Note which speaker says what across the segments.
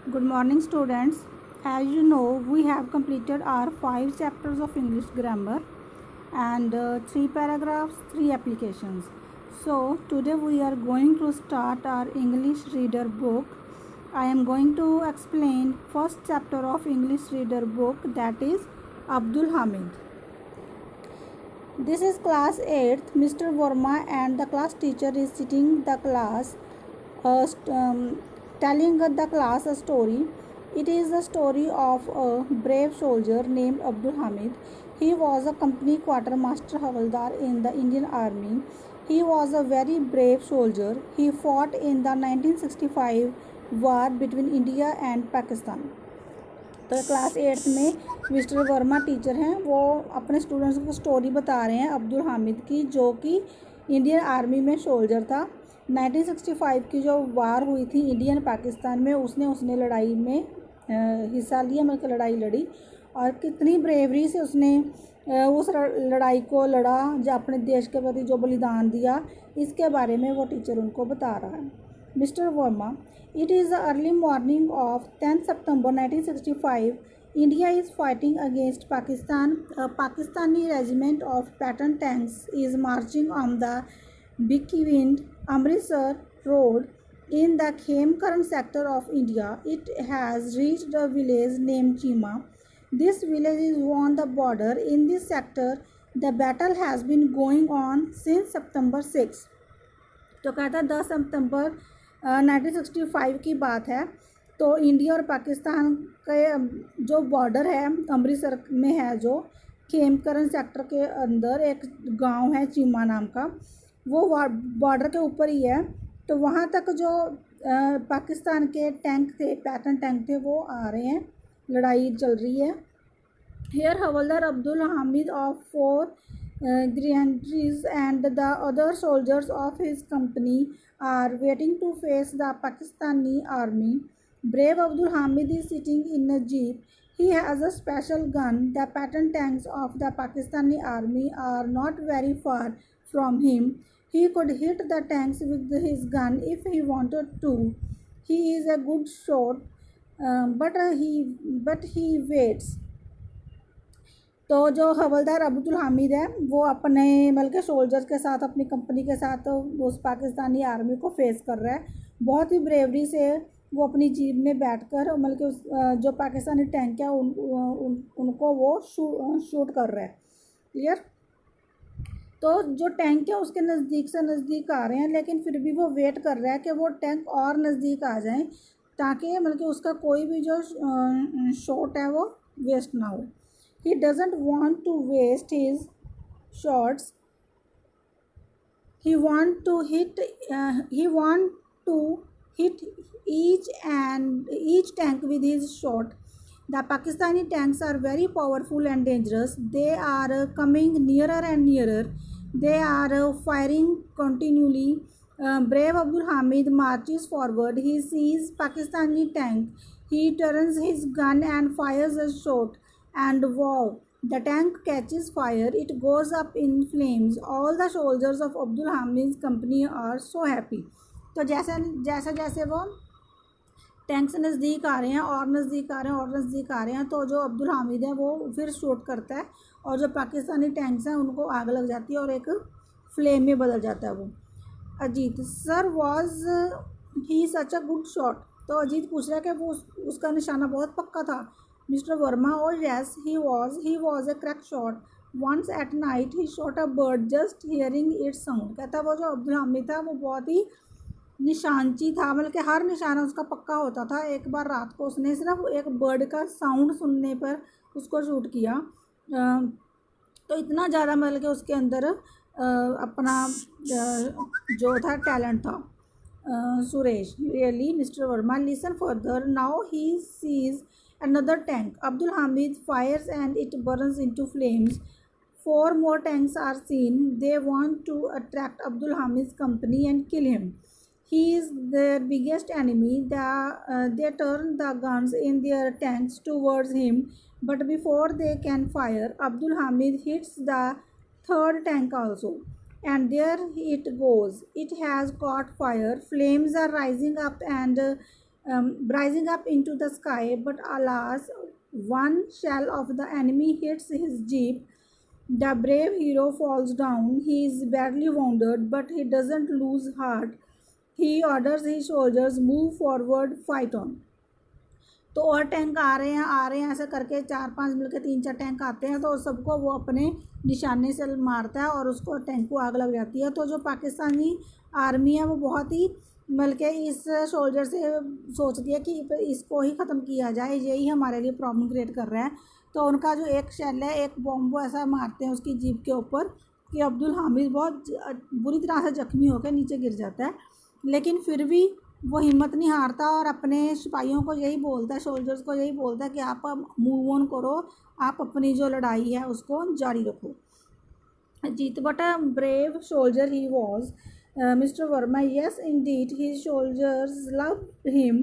Speaker 1: Good morning, students. As you know, we have completed our 5 chapters of English grammar and 3 paragraphs, 3 applications. So, today we are going to start our English reader book. I am going to explain first chapter of English reader book, that is Abdul Hamid. This is class 8th. Mr. Verma and the class teacher is sitting the class telling the class a story. It is the story of a brave soldier named Abdul Hamid. He was a company quartermaster Havaldar in the Indian Army. He was a very brave soldier. He fought in the 1965 war between India and Pakistan. तो class 8th में mister Verma teacher हैं, वो अपने students को story बता रहे हैं अब्दुल हामिद की, जो कि इंडियन आर्मी में सोल्जर था। 1965 की जो वार हुई थी इंडियन पाकिस्तान में, उसने लड़ाई में हिस्सा लिया, मतलब लड़ाई लड़ी, और कितनी ब्रेवरी से उसने उस लड़ाई को लड़ा, जो अपने देश के प्रति जो बलिदान दिया, इसके बारे में वो टीचर उनको बता रहा है। Mister Verma, it is the early morning of 10th September 1965. India is fighting against Pakistan. A Pakistani regiment of pattern tanks is marching on the Bhikiwind Amritsar road in the Khemkaran sector of India. It has reached a village named Chima. This village is on the border. In this sector, the battle has been going on since September 6. तो कहता 10 सितंबर 1965 की बात है। तो India और पाकिस्तान के जो border है अमृतसर में है, जो खेमकरन सेक्टर के अंदर एक गांव है चीमा नाम का, वो बॉर्डर के ऊपर ही है। तो वहाँ तक जो पाकिस्तान के टैंक थे, पैटर्न टैंक थे, वो आ रहे हैं, लड़ाई चल रही है। Here Havaldar Abdul Hamid of 4 grenadiers and the other soldiers of his company are waiting to face the Pakistani army. Brave Abdul Hamid is sitting in a jeep. He has a special gun. The pattern tanks of the Pakistani army are not very far from him. He could hit the tanks with his gun if he wanted to. He is a good shot, but he waits. तो जो हवलदार अब्दुल हामिद है, वो अपने बल्कि soldiers के साथ, अपनी company के साथ उस पाकिस्तानी आर्मी को फेस कर रहा है। बहुत ही ब्रेवरी से वो अपनी जीप में बैठकर बल्कि उस जो पाकिस्तानी टैंक है उनको वो शूट कर रहा है। क्लियर? तो जो टैंक है उसके नज़दीक से नज़दीक आ रहे हैं, लेकिन फिर भी वो वेट कर रहा है कि वो टैंक और नज़दीक आ जाए, ताकि बल्कि उसका कोई भी जो शॉट है वो वेस्ट ना हो। He doesn't want to waste his shots. He want to hit each tank with his shot. The Pakistani tanks are very powerful and dangerous. They are coming nearer and nearer. They are firing continually. Brave Abdul Hamid marches forward. He sees Pakistani tank. He turns his gun and fires a shot. And wow, the tank catches fire. It goes up in flames. All the soldiers of Abdul Hamid's company are so happy. तो जैसे वो tank से नज़दीक आ रहे हैं और नज़दीक आ रहे हैं और नज़दीक आ रहे हैं, तो जो अब्दुल हामिद है वो फिर शूट करता है, और जो पाकिस्तानी टैंक्स हैं उनको आग लग जाती है और एक फ्लेम में बदल जाता है वो। Ajit, sir was he such a good shot? तो अजीत पूछ रहा है कि वो उसका निशाना बहुत पक्का था। Mr. Verma, oh yes, he was a crack shot. Once at night he shot a bird just hearing its sound. कहता वो जो अब्दुल हामिद था वो बहुत ही निशानची था, मतलब कि हर निशाना उसका पक्का होता था। एक बार रात को उसने सिर्फ एक बर्ड का साउंड सुनने पर उसको शूट किया। तो इतना ज़्यादा मतलब कि उसके अंदर अपना जो था टैलेंट था। Suresh, really, Mr. Verma, listen further. Now he sees another tank. Abdul Hamid fires and it burns into flames. 4 more tanks are seen. They want to attract Abdul Hamid's company and kill him. He is their biggest enemy. They turn the guns in their tanks towards him, but before they can fire, Abdul Hamid hits the 3rd tank also. And there it goes. It has caught fire. Flames are rising up and rising up into the sky, but alas, one shell of the enemy hits his jeep. The brave hero falls down. He is badly wounded, but he doesn't lose heart. He orders his soldiers, move forward, fight on. तो और tank आ रहे हैं ऐसे करके 4-5 मिलकर 3-4 tank आते हैं, तो सबको वो अपने निशाने से मारता है और उसको टैंक को आग लग जाती है। तो जो पाकिस्तानी आर्मी है वो बहुत ही बल्कि इस सोल्जर से सोचती है कि इसको ही ख़त्म किया जाए, यही हमारे लिए प्रॉब्लम क्रिएट कर रहा है। तो उनका जो एक शेल है, एक बॉम्ब वो ऐसा मारते हैं उसकी जीप के ऊपर कि अब्दुल हामिद बहुत बुरी तरह से ज़ख्मी होकर नीचे गिर जाता है। लेकिन फिर भी वो हिम्मत नहीं हारता और अपने सिपाहियों को यही बोलता है, सोल्जर्स को यही बोलता है कि आप मूव ऑन करो, आप अपनी जो लड़ाई है उसको जारी रखो। जीत but a brave soldier he was, Mr. Verma. Yes, indeed, his soldiers loved him.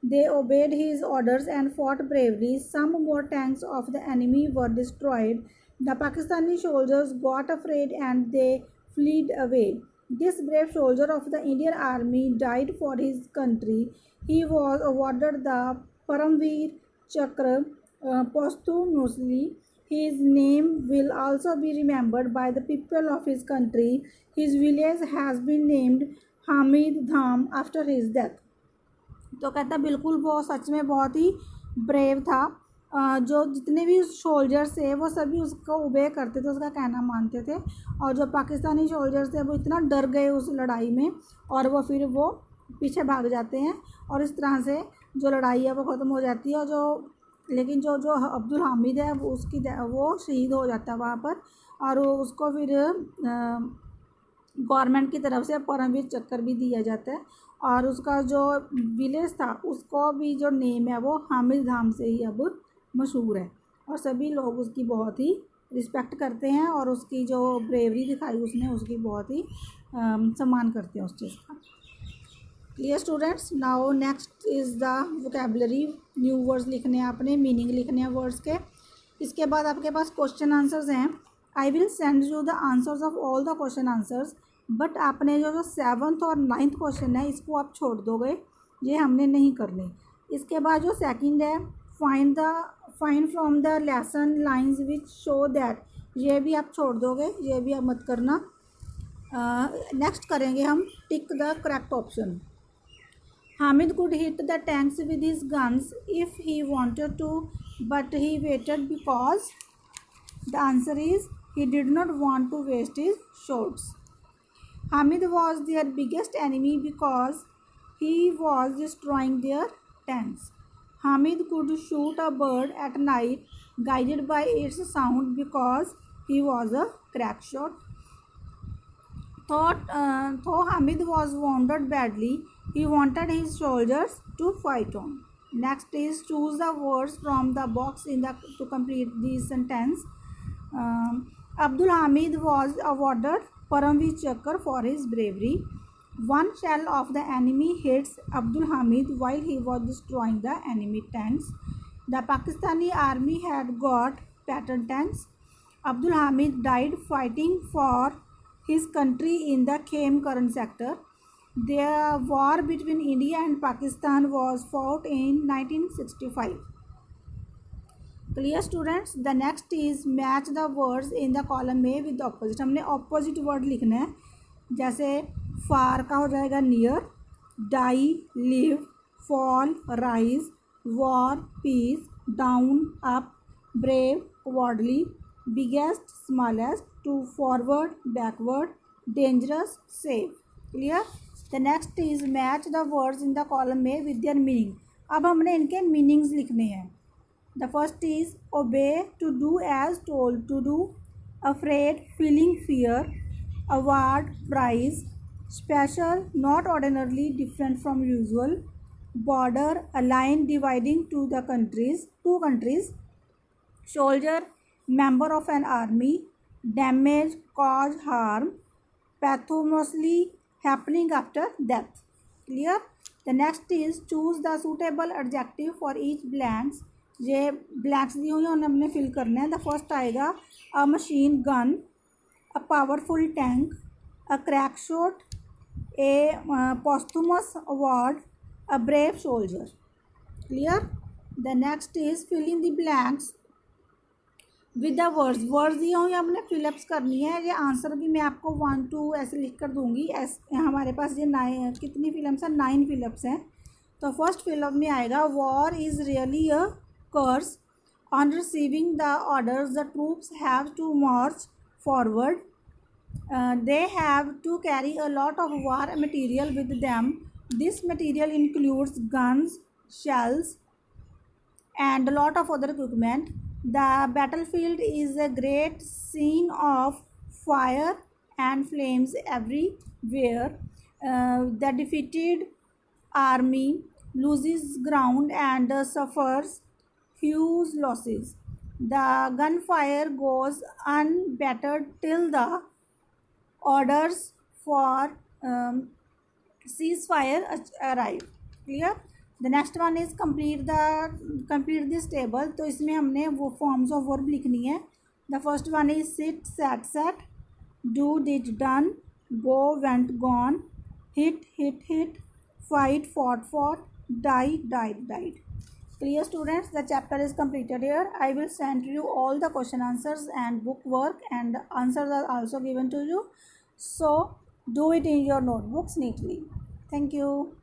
Speaker 1: They obeyed his orders and fought bravely. Some more tanks of the enemy were destroyed. The Pakistani soldiers got afraid and they fled away. This brave soldier of the Indian Army died for his country. He was awarded the Paramveer Chakra posthumously. His name will also be remembered by the people of his country. His village has been named Hamid Dham after his death. तो कहता बिल्कुल वो सच में बहुत ही brave था। जो जितने भी सोल्जर्स थे वो सभी उसको ओबे करते थे, उसका कहना मानते थे। और जो पाकिस्तानी सोल्जर्स थे वो इतना डर गए उस लड़ाई में और वो फिर वो पीछे भाग जाते हैं और इस तरह से जो लड़ाई है वो ख़त्म हो जाती है। और लेकिन जो अब्दुल हामिद है वो वो शहीद हो जाता है वहाँ पर और उसको फिर गवर्नमेंट की तरफ से परमवीर चक्र भी दिया जाता है। और उसका जो विलेज था उसको भी जो नेम है वो हामिद धाम से ही अब मशहूर है और सभी लोग उसकी बहुत ही रिस्पेक्ट करते हैं और उसकी जो ब्रेवरी दिखाई उसने उसकी बहुत ही सम्मान करते हैं उस चीज़ का। Clear students, now next is the vocabulary. New words लिखने हैं आपने, मीनिंग लिखने हैं वर्ड्स के। इसके बाद आपके पास क्वेश्चन आंसर्स हैं। I will send you the answers of all the question answers, but आपने जो 7th और 9th क्वेश्चन है इसको आप छोड़ दोगे, ये हमने नहीं करने। इसके बाद जो सेकंड है find from the lesson lines which show that, ये भी आप छोड़ दोगे, ये भी आप मत करना। नेक्स्ट करेंगे हम tick the correct option. Hamid could hit the tanks with his guns if he wanted to, but he waited because the answer is he did not want to waste his shots. Hamid was their biggest enemy because he was destroying their tanks. Hamid could shoot a bird at night guided by its sound because he was a crack shot. Though Hamid was wounded badly, he wanted his soldiers to fight on. Next is choose the words from the box to complete this sentence. Abdul Hamid was awarded Paramveer Chakra for his bravery. One shell of the enemy hits Abdul Hamid while he was destroying the enemy tanks. The Pakistani army had got pattern tanks. Abdul Hamid died fighting for his country in the Khem Current sector. The war between India and Pakistan was fought in 1965. Clear students? The next is match the words in the column A with the opposite. हमने opposite word लिखना है, जैसे far का हो जाएगा near, die live, fall rise, war peace, down up, brave cowardly, biggest smallest, to forward backward, dangerous safe. Clear? The next is match the words in the column A with their meaning. अब हमने इनके meanings लिखने हैं। The first is obey, to do as told, to do, afraid, feeling fear, award, prize, special, not ordinarily, different from usual, border, a line dividing two countries, soldier, member of an army, damage, cause harm, posthumously, happening after death. Clear? The next is choose the suitable adjective for each blanks. ये blanks दी हुई हैं उन्हें हमने fill करना है। The first आएगा a machine gun, a powerful tank, a crack shot, a posthumous award, a brave soldier. Clear? The next is fill in the blanks with the words दिए हुए हमने फिलअप्स करनी है। ये आंसर भी मैं आपको 1 2 ऐसे लिख कर दूंगी। हमारे पास ये 9 कितनी फिलअप्स हैं, 9 फिलअप्स हैं। तो फर्स्ट फिलअप में आएगा war is really a curse, on receiving the orders the troops have to march forward, they have to carry a lot of war material with them. This material includes guns, shells, and a lot of other equipment. The battlefield is a great scene of fire and flames everywhere. The defeated army loses ground and suffers huge losses. The gunfire goes unbattered till the orders for ceasefire arrive. Clear? The next one is complete this table. तो इसमें हमने वो forms of verb लिखनी है. The first one is sit, sat, sat, do, did, done, go, went, gone, hit, hit, fight, fought, die, died. Clear students? The chapter is completed here. I will send you all the question answers and book work, and answers are also given to you. So do it in your notebooks neatly. Thank you.